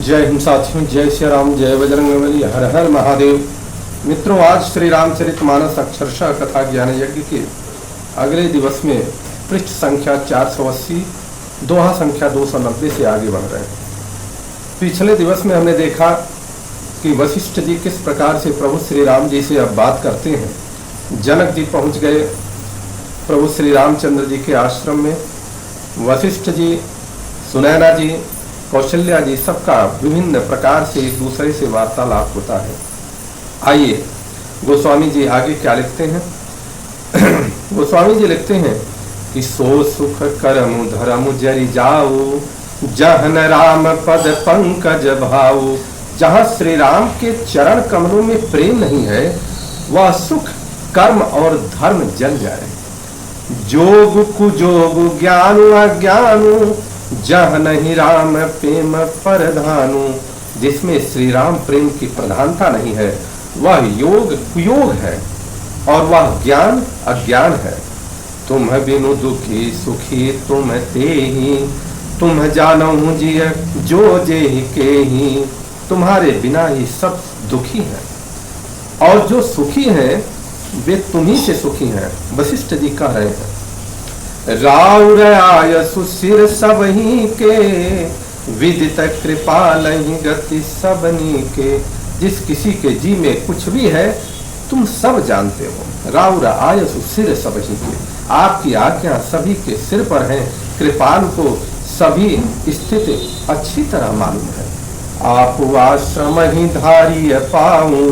जय हिंद साथियों, जय श्री राम, जय बजरंगबली, हर हर महादेव। मित्रों, आज श्री रामचरितमानस अक्षरशः कथा ज्ञान यज्ञ के अगले दिवस में पृष्ठ संख्या 480, दोहा संख्या 290 से आगे बढ़ रहे हैं। पिछले दिवस में हमने देखा कि वशिष्ठ जी किस प्रकार से प्रभु श्री राम जी से अब बात करते हैं। जनक जी पहुंच गए प्रभु श्री रामचंद्र जी के आश्रम में। वशिष्ठ जी, सुनैना जी, कौशल्या जी, सबका विभिन्न प्रकार से एक दूसरे से वार्तालाप होता है। आइए गोस्वामी जी आगे क्या लिखते हैं। गोस्वामी जी लिखते हैं कि सो सुख करमु धरमु जरि जाऊ, जहन राम पद पंकज भाऊ। जहाँ श्री राम के चरण कमलों में प्रेम नहीं है, वह सुख, कर्म और धर्म जल जाए। जोग कुजोग ज्ञानु अज्ञानु, जह नहीं राम प्रेम परधानु। जिसमें श्री राम प्रेम की प्रधानता नहीं है, वह योग कुयोग है और वह ज्ञान अज्ञान है। तुम बिनु दुखी सुखी तुम तेहि, तुम जानहु जिय जो जेहि केहि। तुम्हारे बिना ही सब दुखी हैं और जो सुखी हैं वे तुम्ही से सुखी हैं। वशिष्ठ जी कह रहे हैं, राउर आय सुशिर सबही के, विदित कृपालहि गति सबनी के। जिस किसी के जी में कुछ भी है तुम सब जानते हो। राउर आय सुशिर सबही के, आपकी आज्ञा सभी के सिर पर है। कृपाल को सभी स्थिति अच्छी तरह मालूम है। आप आश्रम ही धारिय पाऊं,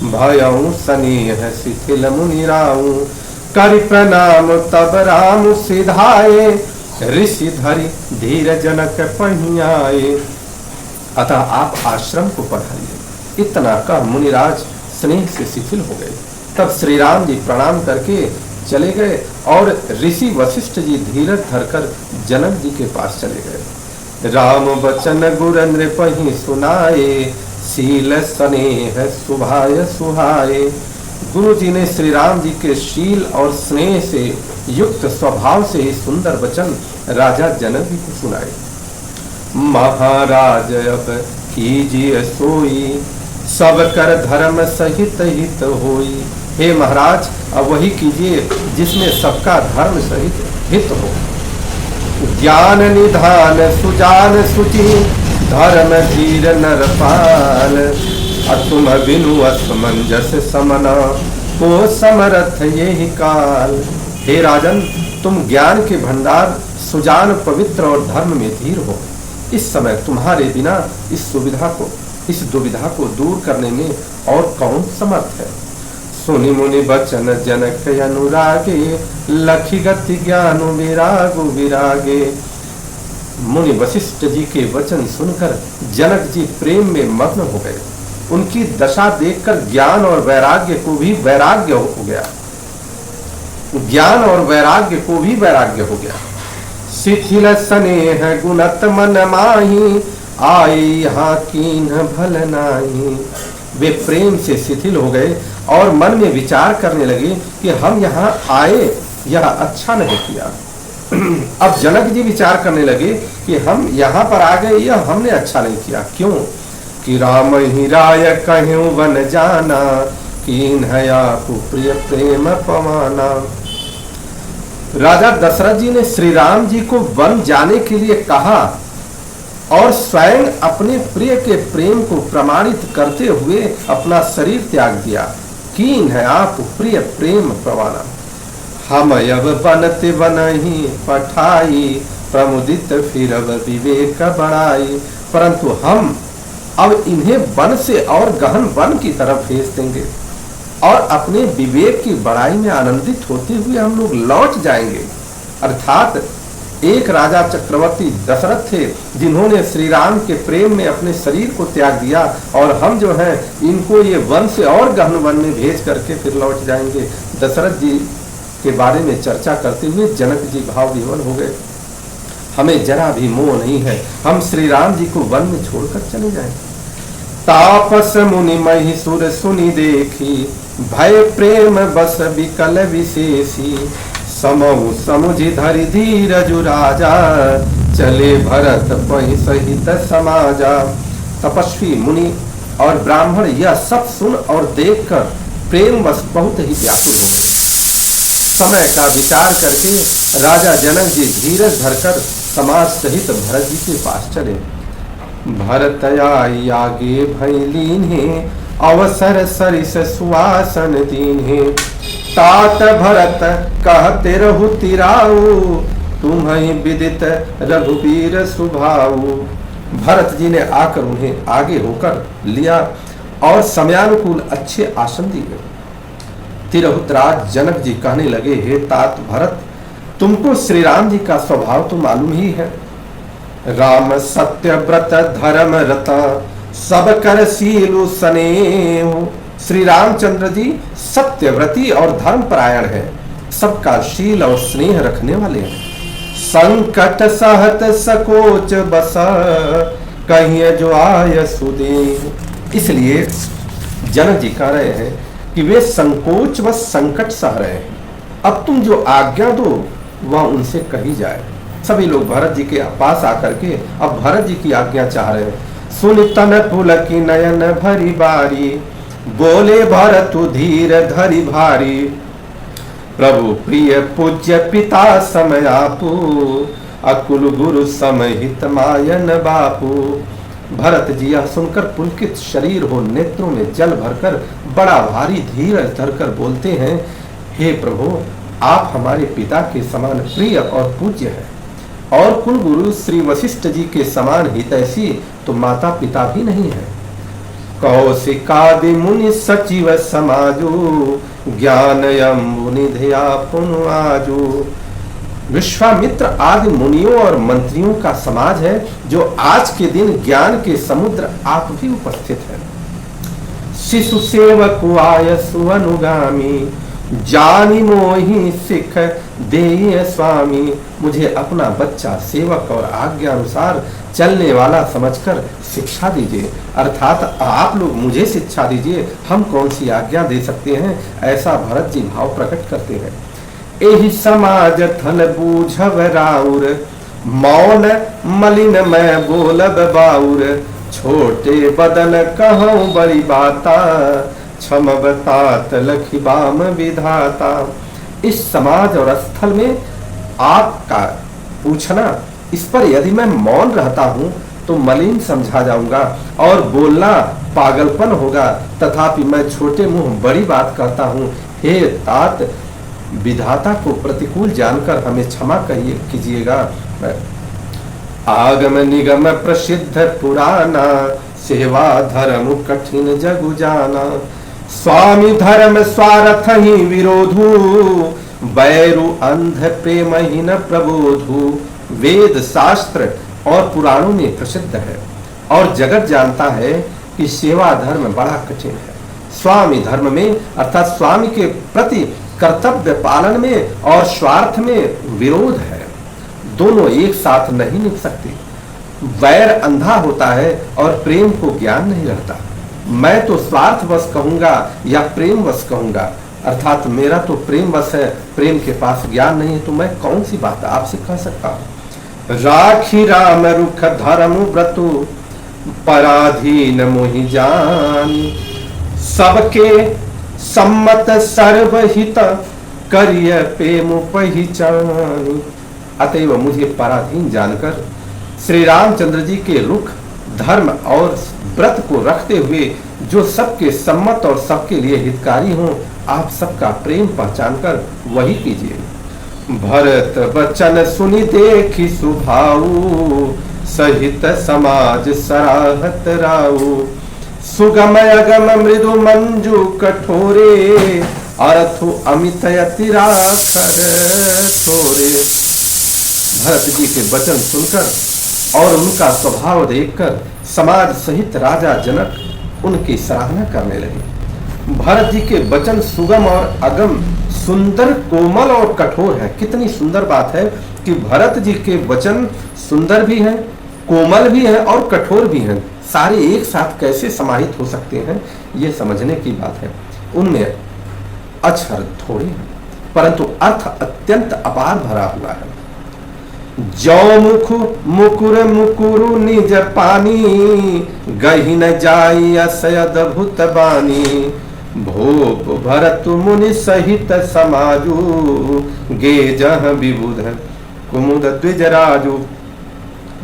भयऊ स्नेह शिथिल मुनिराऊं। करि प्रणाम तब राम सिधाए, ऋषि धरि धीर जनक पहियाए। अतः आप आश्रम को पधारिए। इतना कह मुनिराज स्नेह से शिथिल हो गए। तब श्री राम जी प्रणाम करके चले गए और ऋषि वशिष्ठ जी धीरज धरकर जनक जी के पास चले गए। राम बचन गुर नृपहि सुनाए, शील स्नेह सुभाय सुहाए। गुरु जी ने श्री राम जी के शील और स्नेह से युक्त स्वभाव से ही सुंदर वचन राजा जनक जी को सुनाए। महाराज अब कीजिए सोई, सब कर धर्म सहित हित होई। हे महाराज, अब वही कीजिए जिसमें सबका धर्म सहित हित हो। ज्ञान निधान सुजान सुचि, धर्म धीर नरपाल। तुम बिनु असमंजस समना, को समरथ यही काल। हे राजन, तुम ज्ञान के भंडार, सुजान, पवित्र और धर्म में धीर हो। इस समय तुम्हारे बिना इस दुविधा को दूर करने में और कौन समर्थ है। सुनि मुनि बचन जनक अनुरागे, लखी गति ज्ञान विरागो विरागे। मुनि वशिष्ठ जी के वचन सुनकर जनक जी प्रेम में मग्न हो गए। उनकी दशा देखकर ज्ञान और वैराग्य को भी वैराग्य हो गया। ज्ञान और वैराग्य को भी वैराग्य हो गया। शिथिल स्नेह गुणत मन माही, आए यहाँ कीन भल नाही। वे प्रेम से शिथिल हो गए और मन में विचार करने लगे कि हम यहाँ आए, यह अच्छा नहीं किया। अब जनक जी विचार करने लगे कि हम यहाँ पर आ गए, यह हमने अच्छा नहीं किया। क्यों? कि राम ही राय कहूँ वन जाना, कीन है आपु प्रिय प्रेम पवाना। राजा दशरथ जी ने श्री राम जी को वन जाने के लिए कहा और स्वयं अपने प्रिय के प्रेम को प्रमाणित करते हुए अपना शरीर त्याग दिया। कीन है आप प्रिय प्रेम पवाना। हम अब बनते बनहि पठाई, प्रमुदित फिर विवेक बढ़ाई। परंतु हम अब इन्हें वन से और गहन वन की तरफ भेज देंगे और अपने विवेक की बड़ाई में आनंदित होते हुए हम लोग लौट जाएंगे। अर्थात एक राजा चक्रवर्ती दशरथ थे जिन्होंने श्री राम के प्रेम में अपने शरीर को त्याग दिया और हम जो हैं इनको ये वन से और गहन वन में भेज करके फिर लौट जाएंगे। दशरथ जी के बारे में चर्चा करते हुए जनक जी भाव विह्वल हो गए। हमें जरा भी मोह नहीं है, हम श्री राम जी को वन में छोड़कर चले जाएं। तापस मुनि महि सुर सुनि देखी, भय प्रेम बस विकल विशेषी। समहु समुझि धरि धीरजु राजा, चले भरत पहि सहित समाजा। तपस्वी, मुनि और ब्राह्मण यह सब सुन और देखकर प्रेमवश बहुत ही व्याकुल हो गए। समय का विचार करके राजा जनक जी धीरज धरकर समाज सहित भरत जी के पास चले। भरत आगे भैलीन है, अवसर सरिस सुवासन दीन है। तात भरत कहते रहु तिराऊ, तुम्हें विदित रघुवीर सुभाऊ। भरत जी ने आकर उन्हें आगे होकर लिया और समयानुकूल अच्छे आसन दिए। तिरहुतराज जनक जी कहने लगे, हे तात भरत, तुमको श्री राम जी का स्वभाव तो मालूम ही है। राम सत्य व्रत धर्म रत, सब कर शीलु स्नेह। श्री रामचंद्र जी सत्यव्रती और धर्मपरायण है, सबका शील और स्नेह रखने वाले हैं। संकट सहत सकोच बस, कहीं जो आय सुदेह। इसलिए जनक जी कह रहे हैं कि वे संकोच व संकट सह रहे हैं। अब तुम जो आज्ञा दो वह उनसे कही जाए। सभी लोग भरत जी के पास आकर के अब भरत जी की आज्ञा चाह रहे हैं। सुन तन पुलकी नयन भरी बारी, बोले भरत धीर धरि भारी। प्रभु प्रिय पूज्य पिता समय आपू, अकुल गुरु समहित मायन बापू। भरत जी यह सुनकर पुलकित शरीर हो, नेत्रों में जल भरकर बड़ा भारी धीरज धरकर बोलते हैं, हे प्रभु, आप हमारे पिता के समान प्रिय और पूज्य हैं, और कुल गुरु श्री वशिष्ठ जी के समान हितैषी तो माता पिता भी नहीं है। कौशिकादि मुनि सचिव समाजो, ज्ञान यम्बु निधिया पुन आजो। विश्वामित्र आदि मुनियों और मंत्रियों का समाज है, जो आज के दिन ज्ञान के समुद्र आप भी उपस्थित है। शिशु सेवक आय सुअनुगामी, जानी मोहि सिख दे स्वामी। मुझे अपना बच्चा सेवक और आज्ञा अनुसार चलने वाला समझकर शिक्षा दीजिए, अर्थात आप लोग मुझे शिक्षा दीजिए, हम कौन सी आज्ञा दे सकते हैं, ऐसा भरत जी भाव प्रकट करते हैं। एहि समाज थल बूझब राउर, मौन मलिन मैं बोलब बाउर। छोटे बदन कहूँ बड़ी बाता, क्षम बतात लखी बाम विधाता। इस समाज और स्थल में आपका पूछना, इस पर यदि मैं मौन रहता हूँ तो मलिन समझा जाऊंगा और बोलना पागलपन होगा, तथापि मैं छोटे मुंह बड़ी बात करता हूँ। हे तात, विधाता को प्रतिकूल जानकर हमें क्षमा कीजिएगा। आगम निगम प्रसिद्ध पुराना, सेवा धर्म कठिन जगु जाना। स्वामी धर्म स्वार्थ ही विरोधु, बैरु अंध प्रेम ही न प्रबोधु। वेद शास्त्र और पुराणों में प्रसिद्ध है और जगत जानता है कि सेवा धर्म बड़ा कठिन है। स्वामी धर्म में अर्थात स्वामी के प्रति कर्तव्य पालन में और स्वार्थ में विरोध है, दोनों एक साथ नहीं निभ सकते। वैर अंधा होता है और प्रेम को ज्ञान नहीं रहता। मैं तो स्वार्थवश कहूंगा या प्रेमवश कहूंगा, अर्थात मेरा तो प्रेमवश है, प्रेम के पास ज्ञान नहीं है, तो मैं कौन सी बात आपसे कह सकता हूं। राखी राम रुख धर्म व्रतु, पराधीन मोहि जानी। सबके सम्मत सर्वहित, करिय प्रेम पहिचानी। अतएव मुझे पराधीन जानकर श्री रामचंद्र जी के रुख धर्म और व्रत को रखते हुए जो सबके सम्मत और सबके लिए हितकारी हों, आप सबका प्रेम पहचान कर वही कीजिए। भरत वचन सुनि देखी सुभाऊ, सहित समाज सराहत राऊ। सुगम अगम मृदु मंजु कठोरे, अर्थु अमित अति राखर थोरे। भरत जी के वचन सुनकर और उनका स्वभाव देखकर समाज सहित राजा जनक उनकी सराहना करने लगे। भरत जी के वचन सुगम और अगम, सुंदर, कोमल और कठोर है। कितनी सुंदर बात है कि भरत जी के वचन सुंदर भी हैं, कोमल भी हैं और कठोर भी हैं। सारे एक साथ कैसे समाहित हो सकते हैं, ये समझने की बात है। उनमें अक्षर थोड़े हैं, परंतु अर्थ अत्यंत अपार भरा हुआ है। जौ मुख मुकुर मुकुरु निज पानी, गही न जाई असय अद्भुत बानी। भोप भरत मुनि सहित समाजू, गे जह विबुध कुमुद द्विजराजू।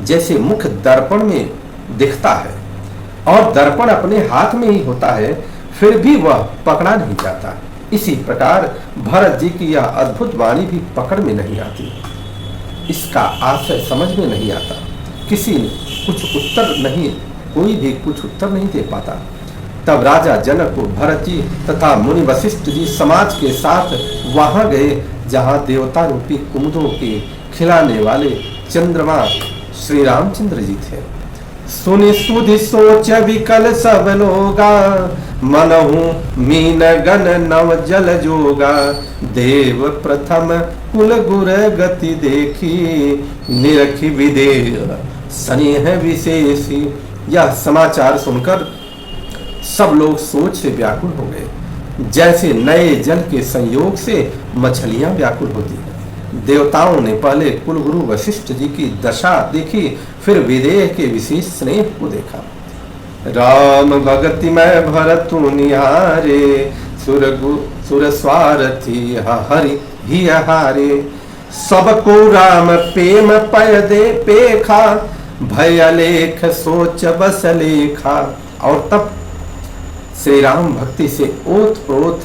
जैसे मुख दर्पण में दिखता है और दर्पण अपने हाथ में ही होता है, फिर भी वह पकड़ा नहीं जाता, इसी प्रकार भरत जी की यह अद्भुत वाणी भी पकड़ में नहीं आती, इसका आशय समझ में नहीं आता। किसी ने कुछ उत्तर नहीं, कोई भी कुछ उत्तर नहीं दे पाता। तब राजा जनक को भरत जी तथा मुनि वशिष्ठ जी समाज के साथ वहां गए जहां देवता रूपी कुमुदों के खिलाने वाले चंद्रमा श्री रामचंद्र जी थे। सुनि सुधि सोच विकल सब लोगा, मनहु मीन गण नव जल जोगा। देव प्रथम कुल गुर गति देखी, निरखी विदेह स्नेह विशेषी। यह समाचार सुनकर सब लोग सोच से व्याकुल हो गए, जैसे नए जल के संयोग से मछलियां व्याकुल होती हैं। देवताओं ने पहले कुलगुरु वशिष्ठ जी की दशा देखी, फिर विदेह के विशेष स्नेह को देखा। राम भगति में भरतु निहारे, सुर स्वारथी हरि ही हारे। सबको राम प्रेम पय दे पेखा, भय अलेख सोच बस लेखा। और तब श्री राम भक्ति से ओत प्रोत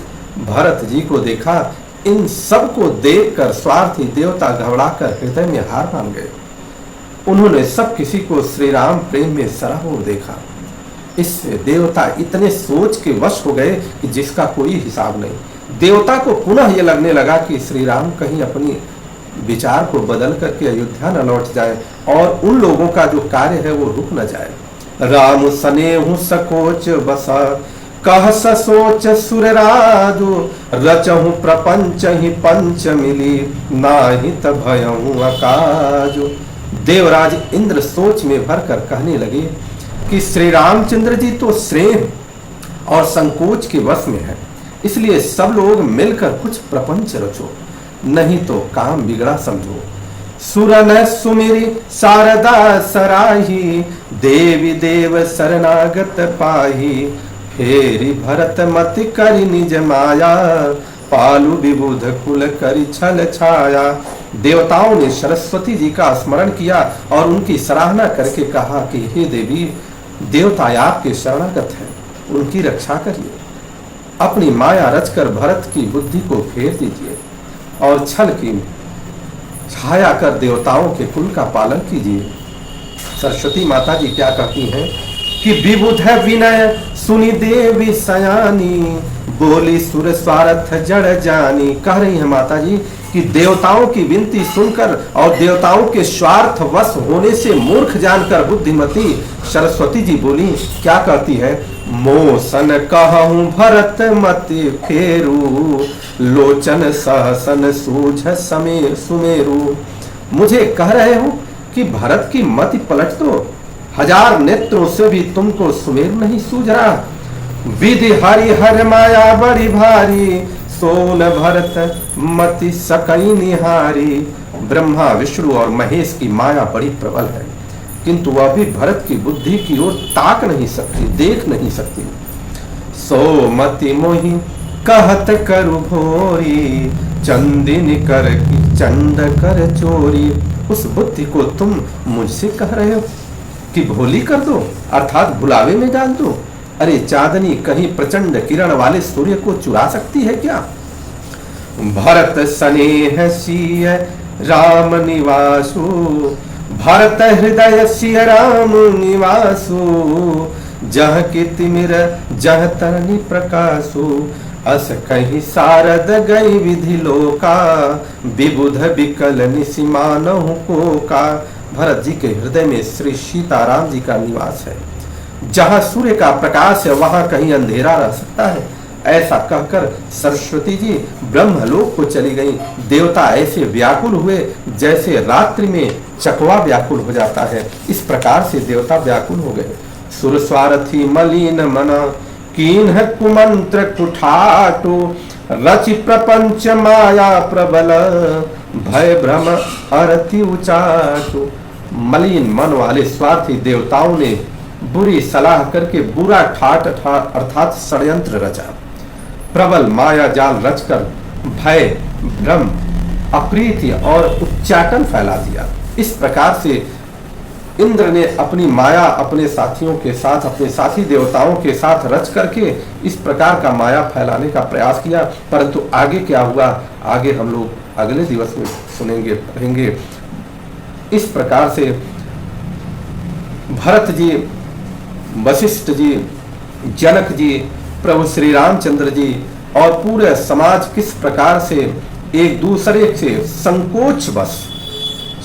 भरत जी को देखा। इन सब को देखकर स्वार्थी देवता घबराकर हृदय में हार मान गए। उन्होंने सब किसी को श्री राम प्रेम में सराबोर देखा। इससे देवता इतने सोच के वश हो गए कि जिसका कोई हिसाब नहीं। देवता को पुनः यह लगने लगा कि श्री राम कहीं अपनी विचार को बदल करके अयोध्या न लौट जाए और उन लोगों का जो कार्य है वो रुक न जाए। राम सनेहु सकोच बसा, कह सोच सुरराजु। रचहु प्रपंच ही पंच मिली, नाही भयहु अकाजु। देवराज इंद्र सोच में भरकर कहने लगे कि श्री रामचंद्र जी तो स्नेह और संकोच के वश में है, इसलिए सब लोग मिलकर कुछ प्रपंच रचो, नहीं तो काम बिगड़ा समझो। सुरन सुमिरी शारदा सराही, देवी देव शरणागत पाही। फेरी भरत मति करि निज माया, पालु विबुध कुल करि छल छाया। देवताओं ने सरस्वती जी का स्मरण किया और उनकी सराहना करके कहा कि हे देवी, देवता आपके शरणागत हैं, उनकी रक्षा करिए। अपनी माया रचकर भरत की बुद्धि को फेर दीजिए और छल की छाया कर देवताओं के कुल का पालन कीजिए। सरस्वती माता जी क्या कहती हैं कि विबुध विनय सुनी देवी सयानी, बोली सुर स्वार्थ जड़ जानी। कह रही है माता जी कि देवताओं की विनती सुनकर और देवताओं के स्वार्थ वश होने से मूर्ख जानकर बुद्धिमती सरस्वती जी बोली, क्या कहती है? मोसन कहूं भरत मति फेरू, लोचन सहसन सूझ समेर सुमेरु। मुझे कह रहे हो कि भरत की मति पलट दो, हजार नेत्रों से भी तुमको सुमेर नहीं सूझ रहा। विधि हरि हर माया बड़ी भारी, सोन भरत मति सकई निहारी। ब्रह्मा विष्णु और महेश की माया बड़ी प्रबल है, किंतु वह भी भरत की बुद्धि की ओर ताक नहीं सकती, देख नहीं सकती। सो मति मोहि कहत करु भोरी, चंदिन कर की चंड कर चोरी। उस बुद्धि को तुम मुझसे कह रहे हो कि भोली कर दो, अर्थात बुलावे में डाल दो। अरे चांदनी कहीं प्रचंड किरण वाले सूर्य को चुरा सकती है क्या? भरत स्नेह सिय राम निवासु, भरत हृदय सिय राम निवासु। जह की तिमिर जह तरनी प्रकाशु, अस कहीं सारद गई विधि लोका। विबुध विकल निसिमानहु कोका। भरत जी के हृदय में श्री सीताराम जी का निवास है। जहां सूर्य का प्रकाश है वहां कहीं अंधेरा रह सकता है? ऐसा कहकर सरस्वती जी ब्रह्मलोक को चली गई। देवता ऐसे व्याकुल हुए जैसे रात्रि में चकवा व्याकुल हो जाता है, इस प्रकार से देवता व्याकुल हो गए। सुर स्वार्थी मलिन मना, कीन्ह कुमंत्र कुठाटु। रचि प्रपंच माया प्रबल, भय भ्रम अरति उचाटु। मलिन मन वाले स्वार्थी देवताओं ने बुरी सलाह करके बुरा ठाट अर्थात षड्यंत्र रचा। प्रबल माया जाल रचकर भय भ्रम अप्रीति और उच्चाटन फैला दिया। इस प्रकार से इंद्र ने अपनी माया अपने साथियों के साथ, अपने साथी देवताओं के साथ रच करके इस प्रकार का माया फैलाने का प्रयास किया। परंतु आगे क्या हुआ, आगे हम लोग अगले दिवस में सुनेंगे, पढ़ेंगे। इस प्रकार से भरत जी, वशिष्ठ जी, जनक जी, प्रभु श्री रामचंद्र जी और पूरे समाज किस प्रकार से एक दूसरे से संकोच बस,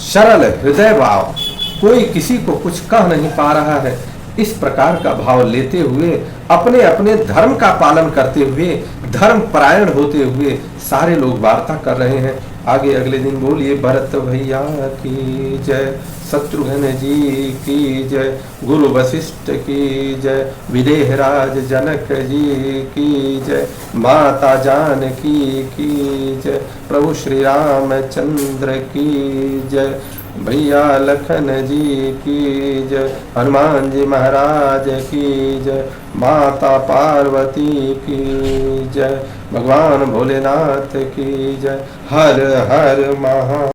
सरल हृदय भाव, कोई किसी को कुछ कह नहीं पा रहा है, इस प्रकार का भाव लेते हुए अपने अपने धर्म का पालन करते हुए, धर्म परायण होते हुए सारे लोग वार्ता कर रहे हैं। आगे अगले दिन बोलिए भरत भैया की जय, शत्रुघ्न जी की जय, गुरु वशिष्ठ की जय, विदेहराज जनक जी की जय, माता जानकी की जय, प्रभु श्री रामचंद्र की जय, भैया लखन जी की जय, हनुमान जी महाराज की जय, माता पार्वती की जय, भगवान भोलेनाथ की जय। हर हर महा